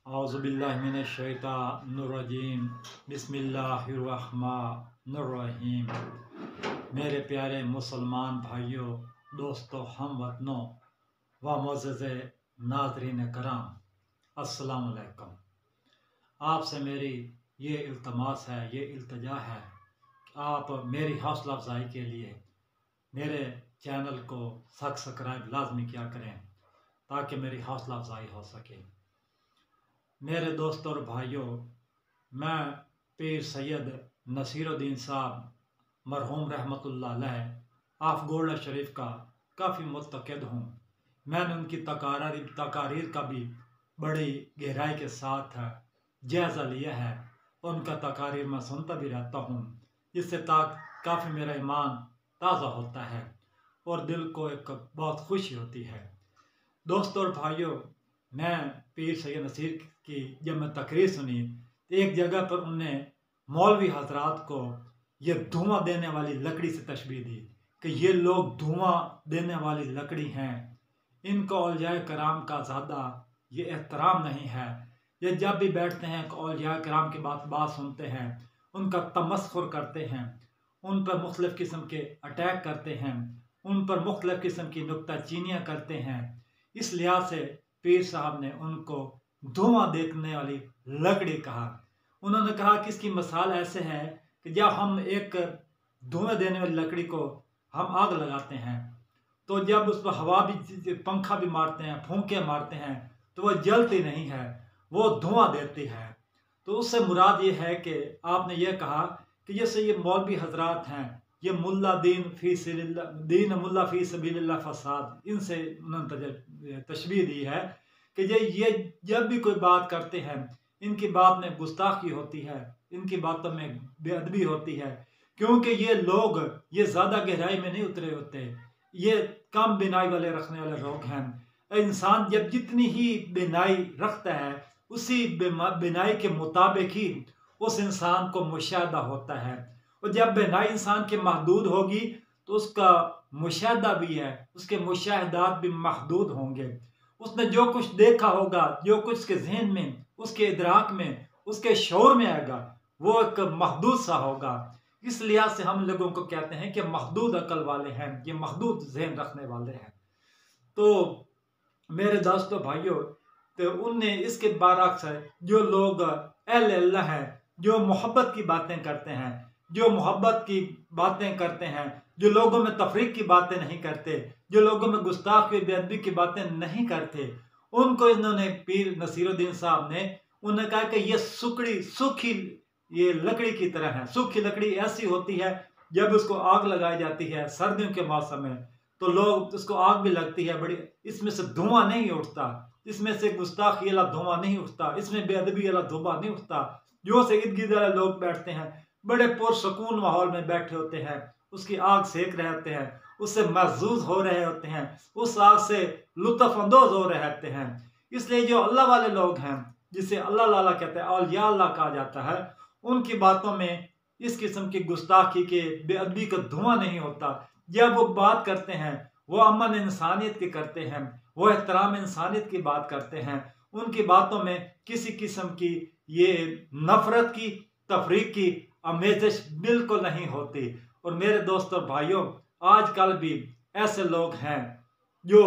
औज़ुबिल्लाहिमिनश्शैतानिर्रजीम बिस्मिल्लाहिर्रहमानिर्रहीम। मेरे प्यारे मुसलमान भाइयों, दोस्तों, हम वतनों व मुअज़्ज़ज़े नाज़रीन कराम, अस्सलामु अलैकुम। आपसे मेरी ये इल्तमास है, ये इल्तिजा है कि आप मेरी हौसला अफजाई के लिए मेरे चैनल को सब्सक्राइब लाजमी किया करें ताकि मेरी हौसला अफजाई हो सके। मेरे दोस्तों और भाइयों, मैं पीर सैयद नसीरुद्दीन साहब मरहूम रहमतुल्लाह अलैह ऑफ गोल्डन शरीफ का काफ़ी मुतक़िद हूँ। मैंने उनकी तकारीर का भी बड़ी गहराई के साथ जायज़ा लिया है। उनका तकारीर मैं सुनता भी रहता हूँ, जिससे काफ़ी मेरा ईमान ताज़ा होता है और दिल को एक बहुत खुशी होती है। दोस्तों और भाइयों, मैं पीर सैयद नसीर की जब मैं तकरीर सुनी तो एक जगह पर उनने मौलवी हजरात को ये धुआं देने वाली लकड़ी से तशबीह दी कि ये लोग धुआं देने वाली लकड़ी हैं, इनको औलियाए कराम का ज़्यादा ये एहतराम नहीं है। ये जब भी बैठते हैं औलियाए कराम की बात सुनते हैं, उनका तमस्खुर करते हैं, उन पर मुख्तलिफ़ किस्म के अटैक करते हैं, उन पर मुख्तलिफ़ किस्म की नुक्ताचीनियाँ करते हैं। इस लिहाज से पीर साहब ने उनको धुआं देखने वाली लकड़ी कहा। उन्होंने कहा कि इसकी मिसाल ऐसे है कि जब हम एक धुआं देने वाली लकड़ी को हम आग लगाते हैं तो जब उस पर हवा भी, पंखा भी मारते हैं, फूंके मारते हैं, तो वह जलती नहीं है, वो धुआं देती है। तो उससे मुराद ये है कि आपने ये कहा कि जैसे ये मौलवी हजरात हैं, ये मुल्ला दीन मुल्ला फी सबीलिल्लाह फसाद, इनसे उन्होंने तशबीह दी है कि ये जब भी कोई बात करते हैं, इनकी बात में गुस्ताखी होती है, इनकी बातों में बेअदबी होती है, क्योंकि ये लोग ये ज़्यादा गहराई में नहीं उतरे होते, ये कम बिनाई वाले रखने वाले लोग हैं। इंसान जब जितनी ही बिनाई रखता है, उसी बिनाई के मुताबिक ही उस इंसान को मुशाहदा होता है। और जब बिनाई इंसान की महदूद होगी तो उसका मुशाहदा भी है, उसके मुशाहदात भी महदूद होंगे। उसने जो कुछ देखा होगा, जो कुछ उसके जहन में, उसके इदराक में, उसके शौर में आएगा, वो एक महदूद सा होगा। इस लिहाज से हम लोगों को कहते हैं कि महदूद अकल वाले हैं, ये महदूद जहन रखने वाले हैं। तो मेरे दोस्तों भाइयों, तो उनने इसके बारक्स है, जो लोग अहले अल्लाह हैं, जो मोहब्बत की बातें करते हैं, जो मोहब्बत की बातें करते हैं, जो लोगों में तफरीक की बातें नहीं करते, जो लोगों में गुस्ताखी बेअदबी की बातें नहीं करते, उनको इन्होंने पीर नसीरुद्दीन साहब ने उन्हें कहा कि ये सूखी ये लकड़ी की तरह है। सूखी लकड़ी ऐसी होती है जब उसको आग लगाई जाती है सर्दियों के मौसम में, तो लोग उसको आग भी लगती है बड़ी, इसमें से धुआं नहीं उठता, इसमें से गुस्ताखी वाला धुआं नहीं उठता, इसमें बेअदबी वाला धुआं नहीं उठता। जो से इर्द गिर्द वाले लोग बैठते हैं, बड़े पुरसकून माहौल में बैठे होते हैं, उसकी आग सेक रहे होते हैं, उससे महजूज हो रहे होते हैं, उस आग से लुत्फ अंदोज हो रहे होते हैं। इसलिए जो अल्लाह वाले लोग हैं, जिसे अल्लाह लाला कहते हैं, औलिया अल्लाह कहा जाता है, उनकी बातों में इस किस्म की गुस्ताखी के बेअदबी का धुआं नहीं होता। जब वो बात करते हैं, वो अमन इंसानियत की करते हैं, वो एहतराम इंसानियत की बात करते हैं। उनकी बातों में किसी किस्म की ये नफरत की, तफरीक की आमेज़श बिल्कुल नहीं होती। और मेरे दोस्तों भाइयों, आजकल भी ऐसे लोग हैं जो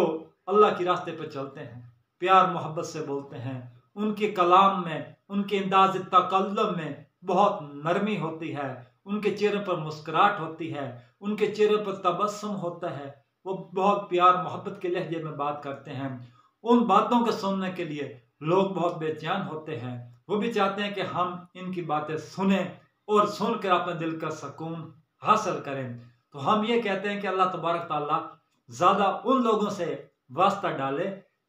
अल्लाह के रास्ते पर चलते हैं, प्यार मोहब्बत से बोलते हैं, उनके कलाम में, उनके अंदाज़ तकल्लुम में बहुत नरमी होती है, उनके चेहरे पर मुस्कुराहट होती है, उनके चेहरे पर तबस्सुम होता है, वो बहुत प्यार मोहब्बत के लहजे में बात करते हैं। उन बातों को सुनने के लिए लोग बहुत बेचैन होते हैं, वो भी चाहते हैं कि हम इनकी बातें सुने और सुनकर अपने दिल का सुकून हासिल करें। तो हम ये कहते हैं कि अल्लाह तबारक ताला ज़्यादा उन लोगों से वास्ता डाले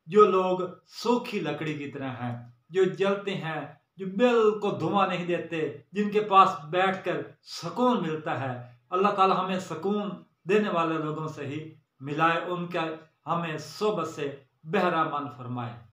जो लोग सूखी लकड़ी की तरह हैं, जो जलते हैं, जो बिल्कुल धुआं नहीं देते, जिनके पास बैठकर सुकून मिलता है। अल्लाह ताला हमें सुकून देने वाले लोगों से ही मिलाए, उनका हमें सोबत से बहरामंद फरमाए।